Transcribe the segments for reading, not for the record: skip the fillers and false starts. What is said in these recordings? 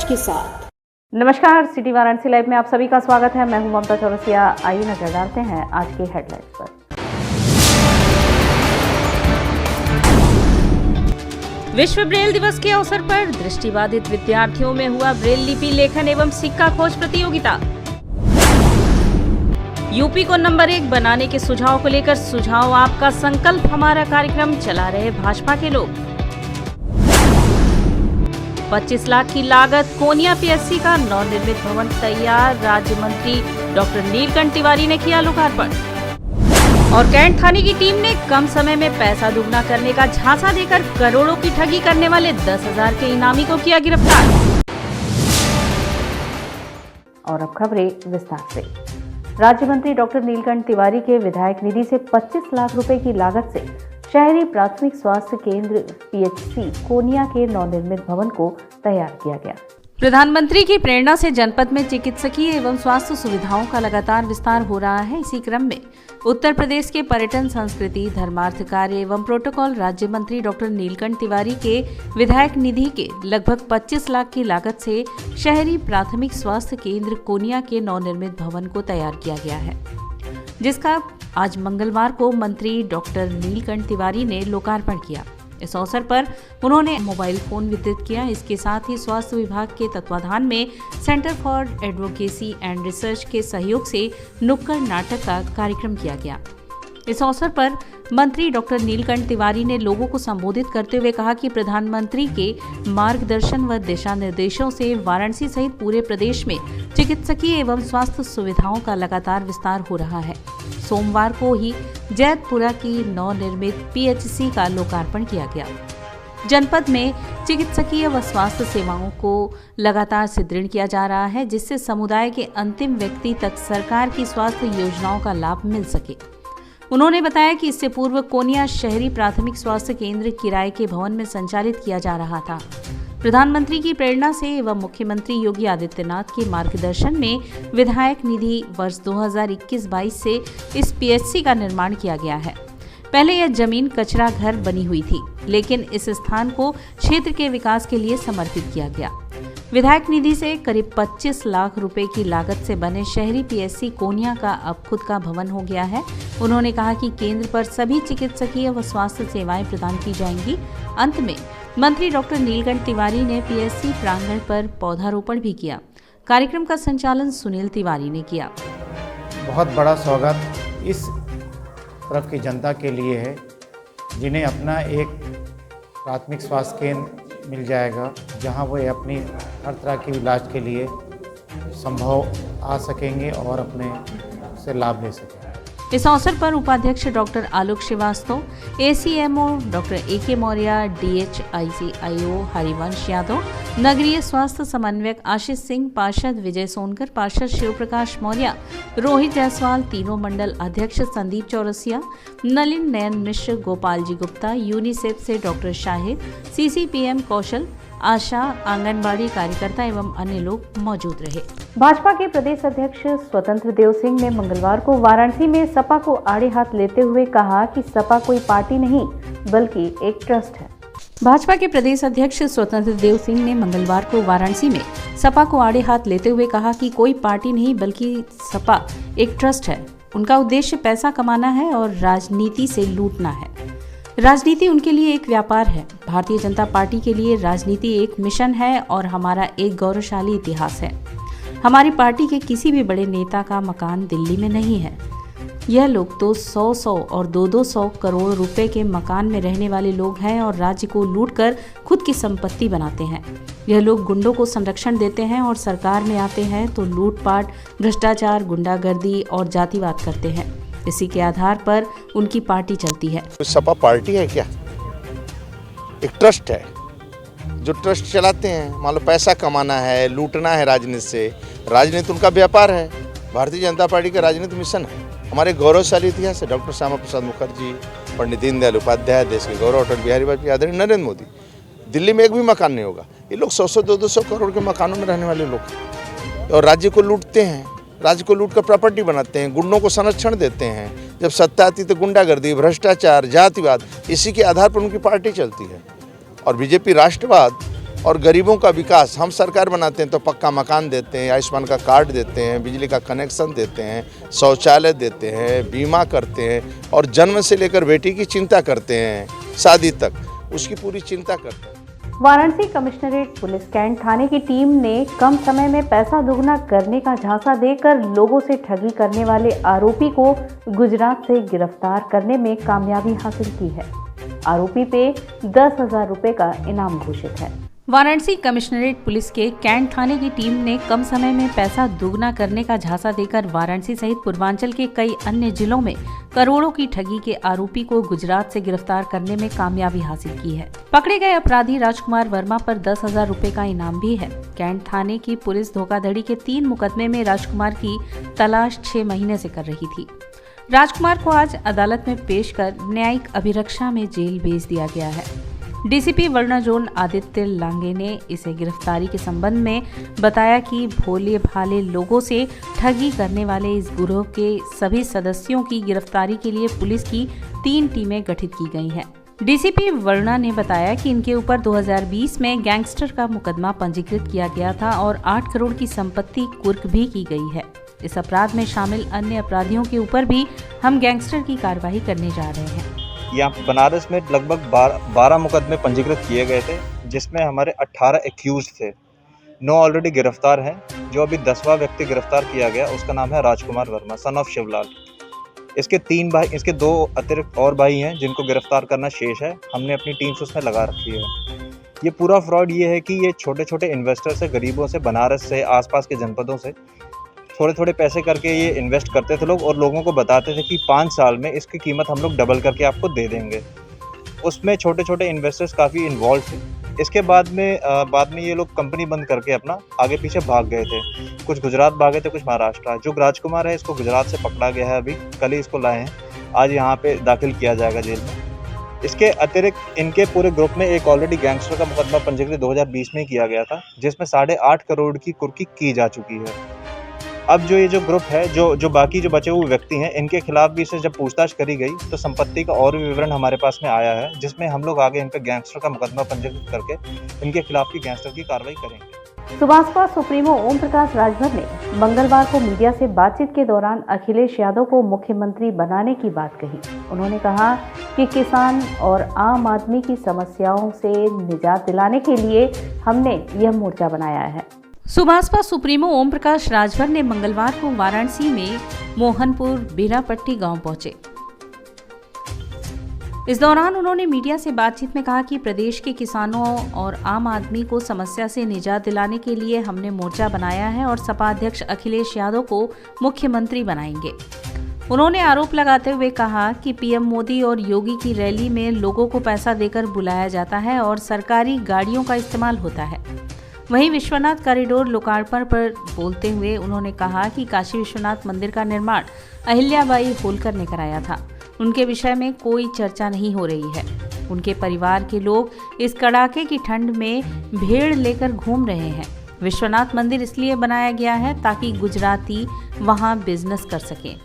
के साथ। नमस्कार, सिटी वाराणसी लाइव में आप सभी का स्वागत है। मैं हूं ममता चौरसिया। आइए नजर डालते हैं आज के हेडलाइंस पर। विश्व ब्रेल दिवस के अवसर पर दृष्टिबाधित विद्यार्थियों में हुआ ब्रेल लिपि लेखन एवं सिक्का खोज प्रतियोगिता। यूपी को नंबर 1 बनाने के सुझाव को लेकर सुझाव आपका संकल्प हमारा कार्यक्रम चला रहे भाजपा के लोग। 25 लाख की लागत कोनिया पीएचसी का नवनिर्मित भवन तैयार, राज्य मंत्री डॉक्टर नीलकंठ तिवारी ने किया लोकार्पण। और कैंट थाने की टीम ने कम समय में पैसा दुगना करने का झांसा देकर करोड़ों की ठगी करने वाले 10,000 के इनामी को किया गिरफ्तार। और अब खबरें विस्तार से। राज्य मंत्री डॉक्टर नीलकंठ तिवारी के विधायक निधि से 25 लाख रुपए की लागत से शहरी प्राथमिक स्वास्थ्य केंद्र पीएचसी कोनिया के नवनिर्मित भवन को तैयार किया गया। प्रधानमंत्री की प्रेरणा से जनपद में चिकित्सकीय एवं स्वास्थ्य सुविधाओं का लगातार विस्तार हो रहा है। इसी क्रम में उत्तर प्रदेश के पर्यटन, संस्कृति, धर्मार्थ कार्य एवं प्रोटोकॉल राज्य मंत्री डॉक्टर नीलकंठ तिवारी के विधायक निधि के लगभग 25 लाख की लागत से शहरी प्राथमिक स्वास्थ्य केंद्र कोनिया के नवनिर्मित भवन को तैयार किया गया है, जिसका आज मंगलवार को मंत्री डॉक्टर नीलकंठ तिवारी ने लोकार्पण किया। इस अवसर पर उन्होंने मोबाइल फोन वितरित किया। इसके साथ ही स्वास्थ्य विभाग के तत्वाधान में centre for advocacy and research के सहयोग से नुक्कड़ नाटक का कार्यक्रम किया गया। इस अवसर पर मंत्री डॉक्टर नीलकंठ तिवारी ने लोगों को संबोधित करते हुए कहा कि प्रधानमंत्री के मार्गदर्शन व दिशा निर्देशों से वाराणसी सहित पूरे प्रदेश में चिकित्सकीय एवं स्वास्थ्य सुविधाओं का लगातार विस्तार हो रहा है। सोमवार को ही जैतपुरा की नवनिर्मित पीएचसी का लोकार्पण किया गया। जनपद में चिकित्सकीय व स्वास्थ्य सेवाओं को लगातार सुदृढ़ किया जा रहा है, जिससे समुदाय के अंतिम व्यक्ति तक सरकार की स्वास्थ्य योजनाओं का लाभ मिल सके। उन्होंने बताया कि इससे पूर्व कोनिया शहरी प्राथमिक स्वास्थ्य केंद्र किराए के भवन में संचालित किया जा रहा था। प्रधानमंत्री की प्रेरणा से एवं मुख्यमंत्री योगी आदित्यनाथ के मार्गदर्शन में विधायक निधि वर्ष 2021-22 से इस पीएचसी का निर्माण किया गया है। पहले यह जमीन कचरा घर बनी हुई थी, लेकिन इस स्थान को क्षेत्र के विकास के लिए समर्पित किया गया। विधायक निधि से करीब 25 लाख रुपए की लागत से बने शहरी पीएचसी कोनिया का अब खुद का भवन हो गया है। उन्होंने कहा कि केंद्र पर सभी चिकित्सकीय व स्वास्थ्य सेवाएं प्रदान की जाएंगी। अंत में मंत्री डॉक्टर नीलकंठ तिवारी ने पीएचसी प्रांगण पर पौधारोपण भी किया। कार्यक्रम का संचालन सुनील तिवारी ने किया। बहुत बड़ा स्वागत इस तरफ की जनता के लिए है, जिन्हें अपना एक प्राथमिक स्वास्थ्य केंद्र मिल जाएगा, जहां वो अपनी हर तरह के इलाज के लिए संभव आ सकेंगे और अपने से लाभ ले सकेंगे। इस अवसर पर उपाध्यक्ष डॉक्टर आलोक श्रीवास्तव, एसीएमओ डॉक्टर एके मौर्य, डीएचआईसीआईओ हरिवंश यादव, नगरीय स्वास्थ्य समन्वयक आशीष सिंह, पार्षद विजय सोनकर, पार्षद शिव प्रकाश मौर्य, रोहित जायसवाल, तीनों मंडल अध्यक्ष संदीप चौरसिया, नलिन नयन मिश्र, गोपाल जी गुप्ता, यूनिसेफ से डॉक्टर शाहिद, सीसीपीएम कौशल, आशा, आंगनबाड़ी कार्यकर्ता एवं अन्य लोग मौजूद रहे। भाजपा के प्रदेश अध्यक्ष स्वतंत्र देव सिंह ने मंगलवार को वाराणसी में सपा को आड़े हाथ लेते हुए कहा कि सपा कोई पार्टी नहीं बल्कि एक ट्रस्ट है। भाजपा के प्रदेश अध्यक्ष स्वतंत्र देव सिंह ने मंगलवार को वाराणसी में सपा को आड़े हाथ लेते हुए कहा कि कोई पार्टी नहीं बल्कि सपा एक ट्रस्ट है। उनका उद्देश्य पैसा कमाना है और राजनीति से लूटना है। राजनीति उनके लिए एक व्यापार है। भारतीय जनता पार्टी के लिए राजनीति एक मिशन है और हमारा एक गौरवशाली इतिहास है। हमारी पार्टी के किसी भी बड़े नेता का मकान दिल्ली में नहीं है। यह लोग तो 100 और 200 करोड़ रुपए के मकान में रहने वाले लोग हैं और राज्य को लूटकर खुद की संपत्ति बनाते हैं। यह लोग गुंडों को संरक्षण देते हैं और सरकार में आते हैं तो लूटपाट, भ्रष्टाचार, गुंडागर्दी और जातिवाद करते हैं। इसी के आधार पर उनकी पार्टी चलती है। सपा पार्टी है क्या? एक ट्रस्ट है जो ट्रस्ट चलाते हैं। मान लो पैसा कमाना है, लूटना है राजनीति से। राजनीति उनका व्यापार है। भारतीय जनता पार्टी का राजनीति मिशन है। हमारे गौरवशाली इतिहास है। डॉक्टर श्यामा प्रसाद मुखर्जी, पंडित दीनदयाल उपाध्याय, देश के गौरव अटल बिहारी वाजपेयी, आदरणीय नरेंद्र मोदी। दिल्ली में एक भी मकान नहीं होगा। ये लोग 100-200 करोड़ के मकानों में रहने वाले लोग और राज्य को लूटते हैं। राज्य को लूट कर प्रॉपर्टी बनाते हैं, गुंडों को संरक्षण देते हैं। जब सत्ता आती तो गुंडागर्दी, भ्रष्टाचार, जातिवाद, इसी के आधार पर उनकी पार्टी चलती है। और बीजेपी राष्ट्रवाद और गरीबों का विकास। हम सरकार बनाते हैं तो पक्का मकान देते हैं, आयुष्मान का कार्ड देते हैं, बिजली का कनेक्शन देते हैं, शौचालय देते हैं, बीमा करते हैं और जन्म से लेकर बेटी की चिंता करते हैं, शादी तक उसकी पूरी चिंता करते हैं। वाराणसी कमिश्नरेट पुलिस कैंट थाने की टीम ने कम समय में पैसा दुगना करने का झांसा देकर लोगों से ठगी करने वाले आरोपी को गुजरात से गिरफ्तार करने में कामयाबी हासिल की है। आरोपी पे 10,000 रुपए का इनाम घोषित है। वाराणसी कमिश्नरेट पुलिस के कैंट थाने की टीम ने कम समय में पैसा दुगना करने का झांसा देकर वाराणसी सहित पूर्वांचल के कई अन्य जिलों में करोड़ों की ठगी के आरोपी को गुजरात से गिरफ्तार करने में कामयाबी हासिल की है। पकड़े गए अपराधी राजकुमार वर्मा पर 10,000 रुपए का इनाम भी है। कैंट थाने की पुलिस धोखाधड़ी के 3 मुकदमे में राजकुमार की तलाश 6 महीने से कर रही थी। राजकुमार को आज अदालत में पेश कर न्यायिक अभिरक्षा में जेल भेज दिया गया है। डीसीपी वर्णा जोन आदित्य लांगे ने इसे गिरफ्तारी के संबंध में बताया कि भोले भाले लोगों से ठगी करने वाले इस गिरोह के सभी सदस्यों की गिरफ्तारी के लिए पुलिस की 3 टीमें गठित की गई हैं। डीसीपी वर्णा ने बताया कि इनके ऊपर 2020 में गैंगस्टर का मुकदमा पंजीकृत किया गया था और 8 करोड़ की संपत्ति कुर्क भी की गई है। इस अपराध में शामिल अन्य अपराधियों के ऊपर भी हम गैंगस्टर की कार्रवाई करने जा रहे हैं। यहाँ बनारस में लगभग 12 मुकदमे पंजीकृत किए गए थे, जिसमें हमारे 18 एक्यूज थे। 9 ऑलरेडी गिरफ्तार हैं। जो अभी 10वां व्यक्ति गिरफ्तार किया गया उसका नाम है राजकुमार वर्मा, सन ऑफ शिवलाल। इसके 3 भाई, इसके 2 अतिरिक्त और भाई हैं जिनको गिरफ्तार करना शेष है। हमने अपनी टीम्स उसमें लगा रखी है। ये पूरा फ्रॉड ये है कि ये छोटे छोटे इन्वेस्टर से, गरीबों से, बनारस से, आसपास के जनपदों से थोड़े थोड़े पैसे करके ये इन्वेस्ट करते थे लोग और लोगों को बताते थे कि 5 साल में इसकी कीमत हम लोग डबल करके आपको दे देंगे। उसमें छोटे छोटे इन्वेस्टर्स काफ़ी इन्वॉल्व थे। इसके बाद में ये लोग कंपनी बंद करके अपना आगे पीछे भाग गए थे। कुछ गुजरात भागे थे, कुछ महाराष्ट्र। जो राजकुमार है इसको गुजरात से पकड़ा गया है, अभी कल ही इसको लाए हैं। आज यहाँ पे दाखिल किया जाएगा जेल में। इसके अतिरिक्त इनके पूरे ग्रुप में एक ऑलरेडी गैंगस्टर का मुकदमा पंजीकृत 2020 में किया गया था, जिसमें 8.5 करोड़ की कुर्की की जा चुकी है। अब जो ये जो ग्रुप है, जो बाकी जो बचे हुए व्यक्ति हैं, इनके खिलाफ भी इसे जब पूछताछ करी गई तो संपत्ति का और भी विवरण हमारे पास में आया है, जिसमें हम लोग आगे इन पे गैंगस्टर का मुकदमा पंजीकृत करके इनके खिलाफ की गैंगस्टर की कार्रवाई करेंगे। सुभाषपा सुप्रीमो ओम प्रकाश राजभर ने मंगलवार को मीडिया से बातचीत के दौरान अखिलेश यादव को मुख्यमंत्री बनाने की बात कही। उन्होंने कहा कि किसान और आम आदमी की समस्याओं से निजात दिलाने के लिए हमने यह मोर्चा बनाया है। सुभाषपा सुप्रीमो ओम प्रकाश राजभर ने मंगलवार को वाराणसी में मोहनपुर बीरापट्टी गांव पहुंचे। इस दौरान उन्होंने मीडिया से बातचीत में कहा कि प्रदेश के किसानों और आम आदमी को समस्या से निजात दिलाने के लिए हमने मोर्चा बनाया है और सपा अध्यक्ष अखिलेश यादव को मुख्यमंत्री बनाएंगे। उन्होंने आरोप लगाते हुए कहा कि पीएम मोदी और योगी की रैली में लोगों को पैसा देकर बुलाया जाता है और सरकारी गाड़ियों का इस्तेमाल होता है। वहीं विश्वनाथ कॉरिडोर लोकार्पण पर बोलते हुए उन्होंने कहा कि काशी विश्वनाथ मंदिर का निर्माण अहिल्याबाई होलकर ने कराया था। उनके विषय में कोई चर्चा नहीं हो रही है। उनके परिवार के लोग इस कड़ाके की ठंड में भेड़ लेकर घूम रहे हैं। विश्वनाथ मंदिर इसलिए बनाया गया है ताकि गुजराती वहां बिजनेस कर सकें।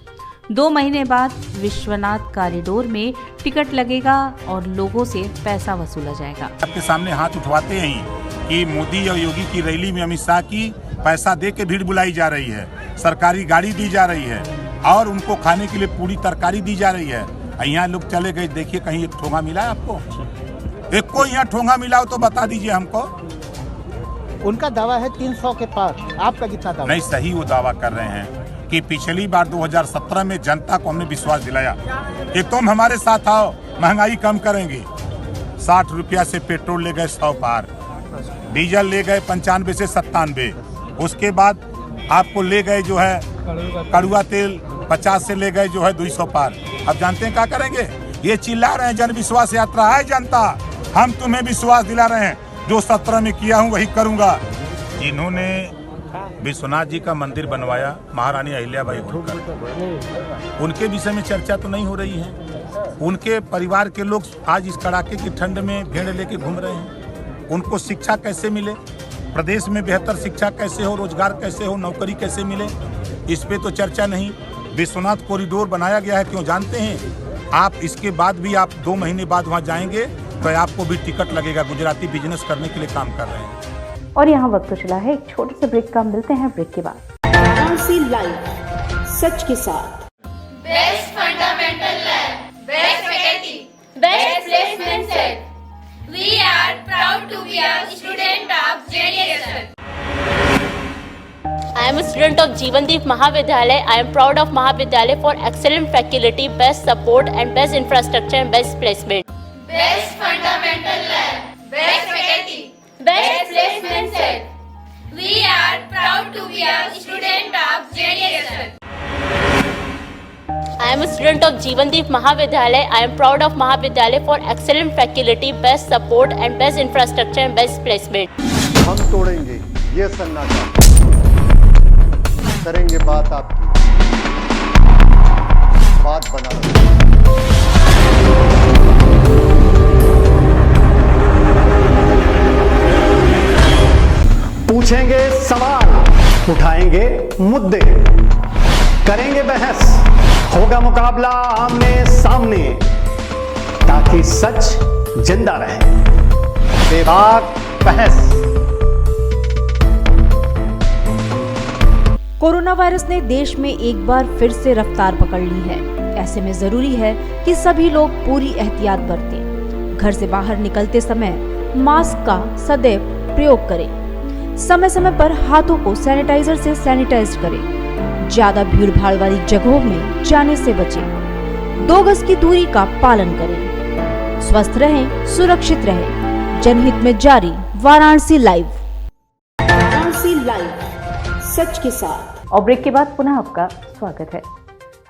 2 महीने बाद विश्वनाथ कॉरिडोर में टिकट लगेगा और लोगों से पैसा वसूला जाएगा। आपके सामने हाथ उठवाते हैं कि मोदी और योगी की रैली में अमित शाह की पैसा दे के भीड़ बुलाई जा रही है, सरकारी गाड़ी दी जा रही है और उनको खाने के लिए पूरी तरकारी दी जा रही है। यहाँ लोग चले गए, देखिए कहीं एक ठोंगा मिला है आपको? एक को यहाँ ठोंगा मिला हो तो बता दीजिए हमको। उनका दावा है 300 के पार, आपका कितना दावा? नहीं, सही वो दावा कर रहे हैं कि पिछली बार 2017 में जनता को हमने विश्वास दिलाया कि तुम हमारे साथ आओ, महंगाई कम करेंगे। 60 रुपया से पेट्रोल ले गए 100 पार, डीजल ले गए 95 से 97। उसके बाद आपको ले गए जो है कड़ुआ तेल 50 से ले गए जो है 200 पार। अब जानते हैं क्या करेंगे? ये चिल्ला रहे हैं जन विश्वास यात्रा है जनता, हम तुम्हें विश्वास दिला रहे हैं, जो 17 में किया हूँ वही करूँगा। जिन्होंने विश्वनाथ जी का मंदिर बनवाया महारानी अहिल्याबाई होलकर, उनके विषय में चर्चा तो नहीं हो रही है। उनके परिवार के लोग आज इस कड़ाके की ठंड में भेड़ लेके घूम रहे हैं। उनको शिक्षा कैसे मिले, प्रदेश में बेहतर शिक्षा कैसे हो, रोजगार कैसे हो, नौकरी कैसे मिले, इस पे तो चर्चा नहीं। विश्वनाथ कॉरिडोर बनाया गया है, क्यों जानते हैं आप? इसके बाद भी आप 2 महीने बाद वहाँ जाएंगे तो आपको भी टिकट लगेगा। गुजराती बिजनेस करने के लिए काम कर रहे हैं। और यहाँ वक्त चला है एक छोटे से ब्रेक का, मिलते हैं ब्रेक के बाद। वाराणसी लाइव, सच के साथ। Best fundamental lab, best faculty, best placement set. We are proud to be a student of JDSL. I am a student of Jeevandeep Mahavidyalaya. I am proud of Mahavidyalaya for excellent faculty, best support and best infrastructure and best placement. Best fundamental lab, best faculty, best placement set. We are proud to be a student of JDSL. I am a student of Jeevandeep Mahavidyalaya. I am proud of Mahavidyalaya for excellent faculty, best support and best infrastructure and best placement. हम तोड़ेंगे ये सन्नाटा, करेंगे बात आपकी, बात बना पूछेंगे सवाल, उठाएंगे मुद्दे, करेंगे बहस, होगा मुकाबला आमने सामने, ताकि सच जिंदा रहे। बेबाक बहस। कोरोना वायरस ने देश में एक बार फिर से रफ्तार पकड़ ली है। ऐसे में जरूरी है कि सभी लोग पूरी एहतियात बरतें। घर से बाहर निकलते समय मास्क का सदैव प्रयोग करें। समय समय पर हाथों को सैनिटाइजर से सैनिटाइज करें। ज्यादा भीड़ भाड़ वाली जगहों में जाने से बचें। 2 गज की दूरी का पालन करें। स्वस्थ रहें, सुरक्षित रहें। जनहित में जारी वाराणसी लाइव। वाराणसी लाइव, सच के साथ। और ब्रेक के बाद पुनः आपका स्वागत है।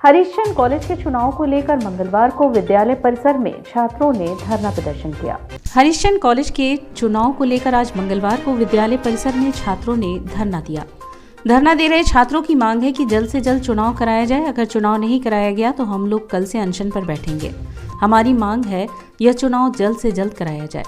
हरिश्चंद्र कॉलेज के चुनाव को लेकर मंगलवार को विद्यालय परिसर में छात्रों ने धरना प्रदर्शन किया। हरिश्चंद्र कॉलेज के चुनाव को लेकर आज मंगलवार को विद्यालय परिसर में छात्रों ने धरना दिया। धरना दे रहे छात्रों की मांग है कि जल्द से जल्द चुनाव कराया जाए। अगर चुनाव नहीं कराया गया तो हम लोग कल से अनशन पर बैठेंगे। हमारी मांग है यह चुनाव जल्द से जल्द कराया जाए।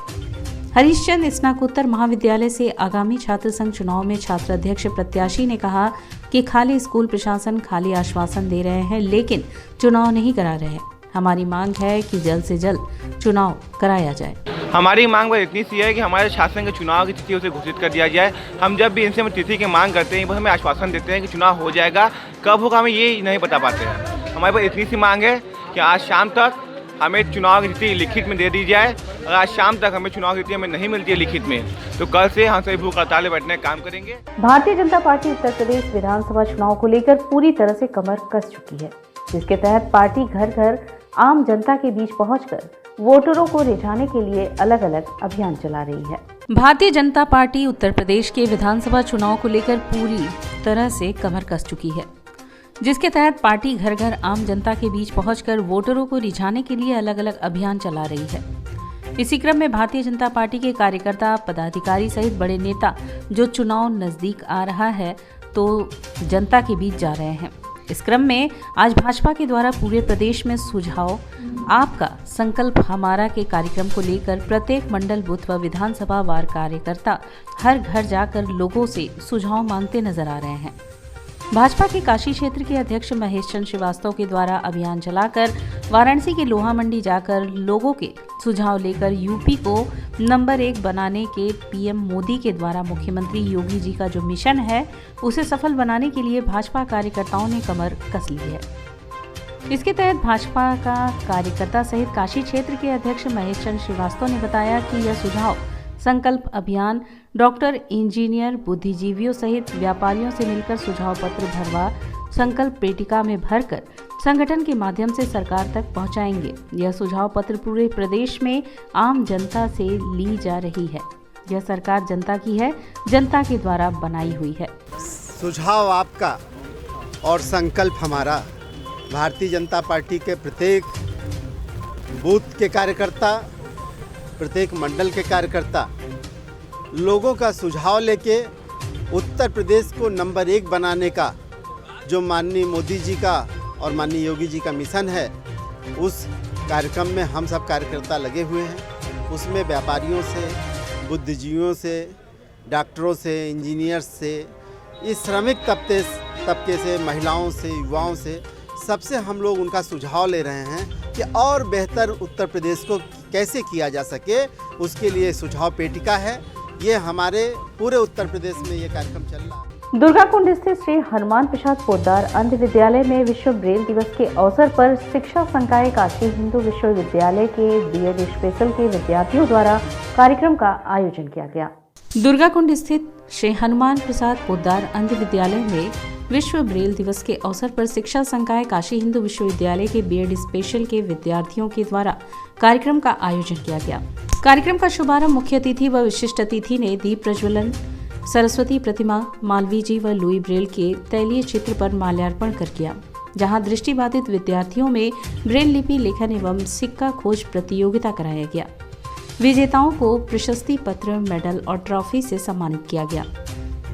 हरिश्चंद्र स्नातकोत्तर महाविद्यालय से आगामी छात्र संघ चुनाव में छात्र अध्यक्ष प्रत्याशी ने कहा कि खाली स्कूल प्रशासन खाली आश्वासन दे रहे हैं लेकिन चुनाव नहीं करा रहे हैं। हमारी मांग है कि जल्द से जल्द चुनाव कराया जाए। हमारी मांग बस इतनी सी है कि हमारे छात्र संघ के चुनाव की तिथि उसे घोषित कर दिया जाए। हम जब भी इनसे तिथि की मांग करते हैं वो हमें आश्वासन देते हैं कि चुनाव हो जाएगा, कब होगा हमें ये नहीं बता पाते हैं। हमारे पास इतनी सी मांग है कि आज शाम तक हमें चुनाव की तिथि लिखित में दे दी जाए। अगर आज शाम तक हमें चुनाव की तिथि हमें नहीं मिलती है लिखित में तो कल से हम सभी भूख हड़ताल बैठने का काम करेंगे। भारतीय जनता पार्टी उत्तर प्रदेश विधानसभा चुनाव को लेकर पूरी तरह से कमर कस चुकी है, जिसके तहत पार्टी घर घर आम जनता के बीच पहुंचकर वोटरों को रिझाने के लिए अलग अलग अभियान चला रही है। भारतीय जनता पार्टी उत्तर प्रदेश के विधानसभा चुनाव को लेकर पूरी तरह से कमर कस चुकी है, जिसके तहत पार्टी घर घर आम जनता के बीच पहुंचकर वोटरों को रिझाने के लिए अलग अलग अभियान चला रही है। इसी क्रम में भारतीय जनता पार्टी के कार्यकर्ता, पदाधिकारी सहित बड़े नेता जो चुनाव नजदीक आ रहा है तो जनता के बीच जा रहे हैं। इस क्रम में आज भाजपा के द्वारा पूरे प्रदेश में सुझाव आपका संकल्प हमारा के कार्यक्रम को लेकर प्रत्येक मंडल, बूथ व विधानसभा वार कार्यकर्ता हर घर जाकर लोगों से सुझाव मांगते नजर आ रहे हैं। भाजपा के काशी क्षेत्र के अध्यक्ष महेश चंद्र श्रीवास्तव के द्वारा अभियान चलाकर वाराणसी के लोहा मंडी जाकर लोगों के सुझाव लेकर यूपी को नंबर 1 बनाने के पीएम मोदी के द्वारा मुख्यमंत्री योगी जी का जो मिशन है उसे सफल बनाने के लिए भाजपा कार्यकर्ताओं ने कमर कस ली है। इसके तहत भाजपा का कार्यकर्ता सहित काशी क्षेत्र के अध्यक्ष महेश चंद्र श्रीवास्तव ने बताया कि यह सुझाव संकल्प अभियान डॉक्टर, इंजीनियर, बुद्धिजीवियों सहित व्यापारियों से मिलकर सुझाव पत्र भरवा संकल्प पेटिका में भरकर संगठन के माध्यम से सरकार तक पहुंचाएंगे। यह सुझाव पत्र पूरे प्रदेश में आम जनता से ली जा रही है। यह सरकार जनता की है, जनता के द्वारा बनाई हुई है। सुझाव आपका और संकल्प हमारा। भारतीय जनता पार्टी के प्रत्येक बूथ के कार्यकर्ता, प्रत्येक मंडल के कार्यकर्ता लोगों का सुझाव लेके उत्तर प्रदेश को नंबर 1 बनाने का जो माननीय मोदी जी का और माननीय योगी जी का मिशन है, उस कार्यक्रम में हम सब कार्यकर्ता लगे हुए हैं। उसमें व्यापारियों से, बुद्धिजीवियों से, डॉक्टरों से, इंजीनियर्स से, इस श्रमिक तबके से, महिलाओं से, युवाओं से, सबसे हम लोग उनका सुझाव ले रहे हैं कि और बेहतर उत्तर प्रदेश को कैसे किया जा सके, उसके लिए सुझाव पेटिका है। ये हमारे पूरे उत्तर प्रदेश में ये कार्यक्रम चल रहा है। दुर्गाकुंड स्थित श्री हनुमान प्रसाद पोद्दार अंध विद्यालय में विश्व ब्रेल दिवस के अवसर पर शिक्षा संकाय काशी हिंदू विश्वविद्यालय के बीएड स्पेशल के विद्यार्थियों द्वारा कार्यक्रम का आयोजन किया गया। दुर्गाकुंड स्थित श्री हनुमान प्रसाद पोद्दार अंध विद्यालय में विश्व ब्रेल दिवस के अवसर पर शिक्षा संकाय काशी हिंदू विश्वविद्यालय के बीएड स्पेशल के विद्यार्थियों के द्वारा कार्यक्रम का आयोजन किया गया। कार्यक्रम का शुभारंभ मुख्य अतिथि व विशिष्ट अतिथि ने दीप प्रज्वलन, सरस्वती प्रतिमा, मालवीय जी व लुई ब्रेल के तैलीय चित्र पर माल्यार्पण कर किया, जहां दृष्टिबाधित विद्यार्थियों में ब्रेल लिपि लेखन एवं सिक्का खोज प्रतियोगिता कराया गया। विजेताओं को प्रशस्ति पत्र, मेडल और ट्रॉफी से सम्मानित किया गया।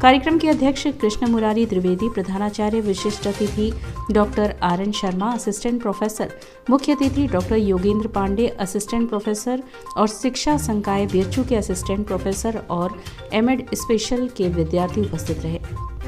कार्यक्रम के अध्यक्ष कृष्ण मुरारी द्विवेदी, प्रधानाचार्य विशिष्ट अतिथि doctor R N. Sharma, assistant professor, मुख्य अतिथि doctor Yogendra Pandey, assistant professor और शिक्षा संकाय बीएचयू के असिस्टेंट प्रोफेसर और एमएड स्पेशल के विद्यार्थी उपस्थित रहे।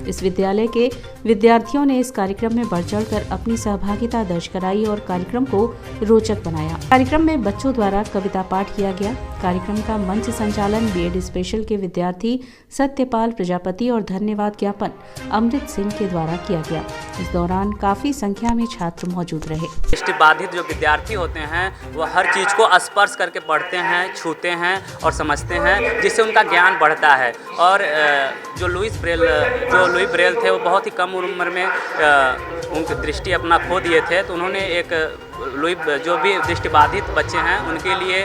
इस विद्यालय के विद्यार्थियों ने इस कार्यक्रम में बढ़ चढ़कर अपनी सहभागिता दर्ज कराई और कार्यक्रम को रोचक बनाया। कार्यक्रम में बच्चों द्वारा कविता पाठ किया गया। कार्यक्रम का मंच संचालन बीएड स्पेशल के विद्यार्थी सत्यपाल प्रजापति और धन्यवाद ज्ञापन अमृत सिंह के द्वारा किया गया। इस दौरान काफी संख्या में छात्र मौजूद रहे। दृष्टिबाधित जो विद्यार्थी होते हैं वो हर चीज़ को स्पर्श करके पढ़ते हैं, छूते हैं और समझते हैं, जिससे उनका ज्ञान बढ़ता है। और जो लुई ब्रेल थे वो बहुत ही कम उम्र में उनकी दृष्टि अपना खो दिए थे, तो उन्होंने एक जो भी दृष्टिबाधित बच्चे हैं उनके लिए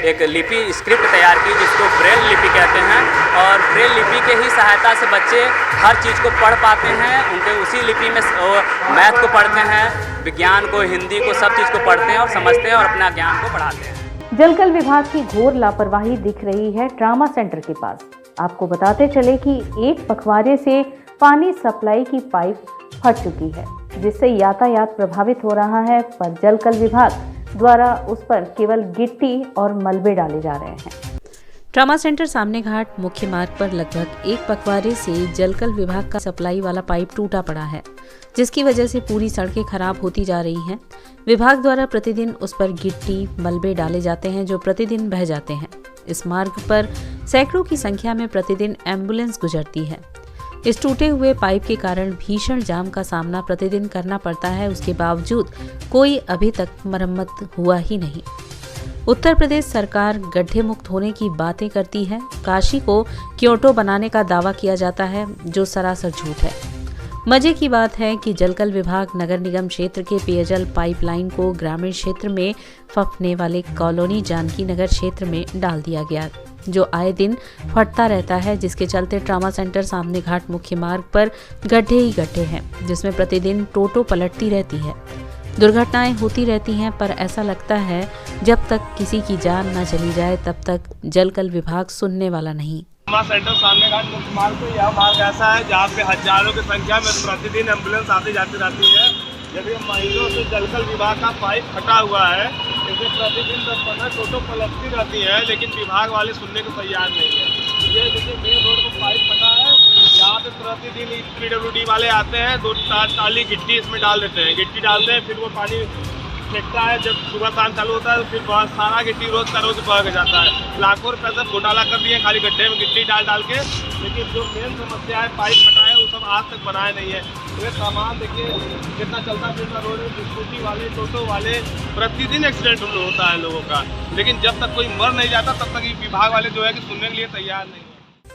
एक लिपि स्क्रिप्ट तैयार की, जिसको ब्रेल लिपि कहते हैं। और ब्रेल लिपि के ही सहायता से बच्चे हर चीज़ को पढ़ पाते हैं। उनके उसी लिपि में मैथ को पढ़ते हैं, विज्ञान को, हिंदी को, सब चीज़ को पढ़ते हैं और समझते हैं और अपना ज्ञान को बढ़ाते हैं। जलकल विभाग की घोर लापरवाही दिख रही है ट्रामा सेंटर के पास। आपको बताते चले कि एक पखवाड़े से पानी सप्लाई की पाइप फट चुकी है, जिससे यातायात प्रभावित हो रहा है, पर जलकल विभाग द्वारा उस पर केवल गिट्टी और मलबे डाले जा रहे हैं। ट्रामा सेंटर सामने घाट मुख्य मार्ग पर लगभग एक पखवाड़े से जलकल विभाग का सप्लाई वाला पाइप टूटा पड़ा है, जिसकी वजह से पूरी सड़कें खराब होती जा रही हैं। विभाग द्वारा प्रतिदिन उस पर गिट्टी, मलबे डाले जाते हैं, जो प्रतिदिन बह जाते हैं। इस मार्ग पर सैकड़ों की संख्या में प्रतिदिन एम्बुलेंस गुजरती है। इस टूटे हुए पाइप के कारण भीषण जाम का सामना प्रतिदिन करना पड़ता है। उसके बावजूद कोई अभी तक मरम्मत हुआ ही नहीं। उत्तर प्रदेश सरकार गड्ढे मुक्त होने की बातें करती है। काशी को क्योटो बनाने का दावा किया जाता है, जो सरासर झूठ है। मजे की बात है कि जलकल विभाग नगर निगम क्षेत्र के पेयजल पाइपलाइन को ग्रामीण क्षेत्र में फंसने वाले कॉलोनी जानकी नगर क्षेत्र में डाल दिया गया, जो आए दिन फटता रहता है, जिसके चलते ट्रामा सेंटर सामने घाट मुख्य मार्ग पर गड्ढे ही गड्ढे हैं, जिसमें प्रतिदिन टोटो पलटती रहती है। दुर्घटनाएं होती रहती हैं, पर ऐसा लगता है जब तक किसी की जान न चली जाए तब तक जलकल विभाग सुनने वाला नहीं। ट्रामा सेंटर सामने घाट मुख्य मार्ग पर यह मार्ग ऐसा है जहाँ पे हजारों की संख्या में प्रतिदिन एम्बुलेंस आती जाती रहती है। यदि महीनों से जलकल विभाग का पाइप फटा हुआ है, इसे प्रतिदिन 10-15 टोटो पलटती रहती है, लेकिन विभाग वाले सुनने को तैयार नहीं है। ये देखिए मेन रोड पर पाइप फटा है, यहाँ पे प्रतिदिन PWD वाले आते हैं, 2-4 टाली गिट्टी इसमें डाल देते हैं। गिट्टी डालते हैं, फिर वो पानी फेंकता है। जब सुबह शाम चालू होता है तो फिर बहुत सारा गिट्टी रोज का रोज बह जाता है। लाखों रुपये सब घोटाला कर दिए खाली गड्ढे में गिट्टी डाल के, लेकिन जो मेन समस्या है पाइप फटा है वो सब आज तक बनाए नहीं है। ये सामान देखिए कितना चलता फिरता रोड में, स्कूटी वाले, टोटो वाले, प्रतिदिन एक्सीडेंट होता है लोगों का, लेकिन जब तक कोई मर नहीं जाता तब तक ये विभाग वाले जो है कि सुनने के लिए तैयार नहीं है।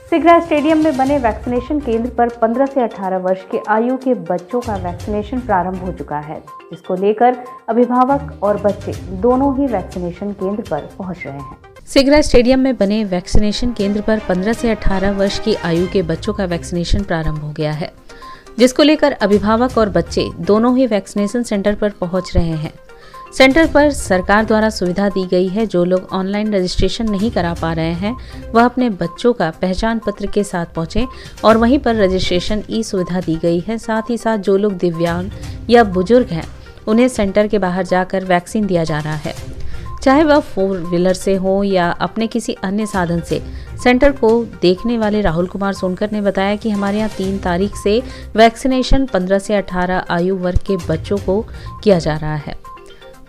सिगरा स्टेडियम में बने वैक्सीनेशन केंद्र पर 15 से 18 वर्ष के आयु के बच्चों का वैक्सीनेशन प्रारंभ हो चुका है, जिसको लेकर अभिभावक और बच्चे दोनों ही वैक्सीनेशन केंद्र पर पहुंच रहे हैं। सिगरा स्टेडियम में बने वैक्सीनेशन केंद्र पर 15 से 18 वर्ष की आयु के बच्चों का वैक्सीनेशन प्रारंभ हो गया है, जिसको लेकर अभिभावक और बच्चे दोनों ही वैक्सीनेशन सेंटर पर पहुंच रहे हैं। सेंटर पर सरकार द्वारा सुविधा दी गई है। जो लोग ऑनलाइन रजिस्ट्रेशन नहीं करा पा रहे हैं, वह अपने बच्चों का पहचान पत्र के साथ पहुंचे और वहीं पर रजिस्ट्रेशन ई सुविधा दी गई है। साथ ही साथ जो लोग दिव्यांग या बुजुर्ग हैं, उन्हें सेंटर के बाहर जाकर वैक्सीन दिया जा रहा है, चाहे वह 4 व्हीलर से हो या अपने किसी अन्य साधन से। सेंटर को देखने वाले राहुल कुमार सोनकर ने बताया कि हमारे यहाँ 3 तारीख से वैक्सीनेशन 15 से 18 आयु वर्ग के बच्चों को किया जा रहा है।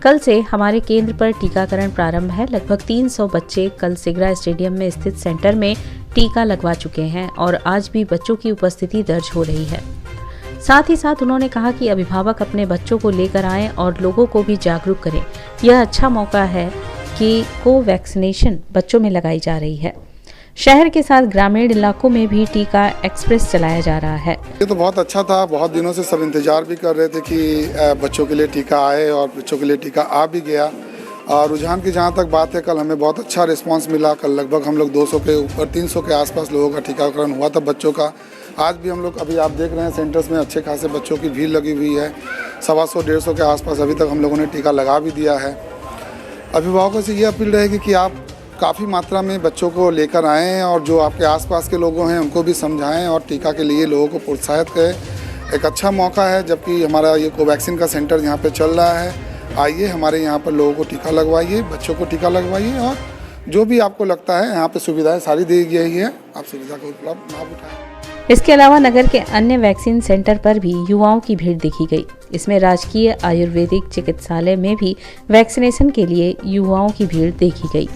कल से हमारे केंद्र पर टीकाकरण प्रारंभ है। लगभग 300 बच्चे कल सिगरा स्टेडियम में स्थित सेंटर में टीका लगवा चुके हैं और आज भी बच्चों की उपस्थिति दर्ज हो रही है। साथ ही साथ उन्होंने कहा कि अभिभावक अपने बच्चों को लेकर आएं और लोगों को भी जागरूक करें। यह अच्छा मौका है कि कोवैक्सीनेशन बच्चों में लगाई जा रही है। शहर के साथ ग्रामीण इलाकों में भी टीका एक्सप्रेस चलाया जा रहा है। ये तो बहुत अच्छा था। बहुत दिनों से सब इंतजार भी कर रहे थे कि बच्चों के लिए टीका आए और बच्चों के लिए टीका आ भी गया। और रुझान की जहाँ तक बात है, कल हमें बहुत अच्छा रिस्पांस मिला। कल लगभग हम लोग 200 के ऊपर 300 के आसपास लोगों का टीकाकरण हुआ था बच्चों का। आज भी हम लोग अभी आप देख रहे हैं सेंटर्स में अच्छे खासे बच्चों की भीड़ लगी हुई है। 125-150 के आसपास अभी तक हम लोगों ने टीका लगा भी दिया है। अभिभावकों से ये अपील रहेगी कि आप काफ़ी मात्रा में बच्चों को लेकर आएँ और जो आपके आसपास के लोगों हैं उनको भी समझाएं और टीका के लिए लोगों को प्रोत्साहित करें। एक अच्छा मौका है जबकि हमारा ये कोवैक्सीन का सेंटर यहाँ पे चल रहा है। आइए हमारे यहाँ पर लोगों को टीका लगवाइए, बच्चों को टीका लगवाइए और जो भी आपको लगता है यहाँ पे सुविधाएं सारी दी गई है, आप सुविधा का उपलब्ध लाभ उठाएं। इसके अलावा नगर के अन्य वैक्सीन सेंटर पर भी युवाओं की भीड़ देखी गई। इसमें राजकीय आयुर्वेदिक चिकित्सालय में भी वैक्सीनेशन के लिए युवाओं की भीड़ देखी गई।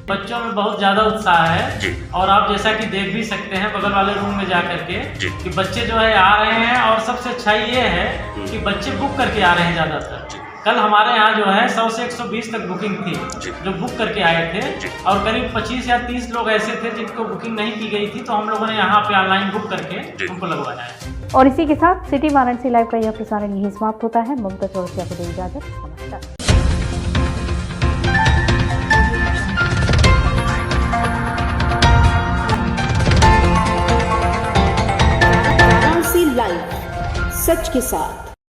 बच्चों में बहुत ज़्यादा उत्साह है और आप जैसा कि देख भी सकते हैं बगल वाले रूम में जा करके कि बच्चे जो है आ रहे हैं। और सबसे अच्छा ये है कि बच्चे बुक करके आ रहे हैं ज़्यादातर। कल हमारे यहाँ जो है 100 से 120 तक बुकिंग थी जो बुक करके आए थे और करीब 25 या 30 लोग ऐसे थे जिनको बुकिंग नहीं की गई थी, तो हम लोगों ने यहाँ पे ऑनलाइन बुक करके उनको लगवाया है। और इसी के साथ सिटी वाराणसी लाइव का यह प्रसारण यही समाप्त होता है। ममता चौरसिया को दी इजाजत। नमस्कार। वाराणसी लाइव, सच के साथ।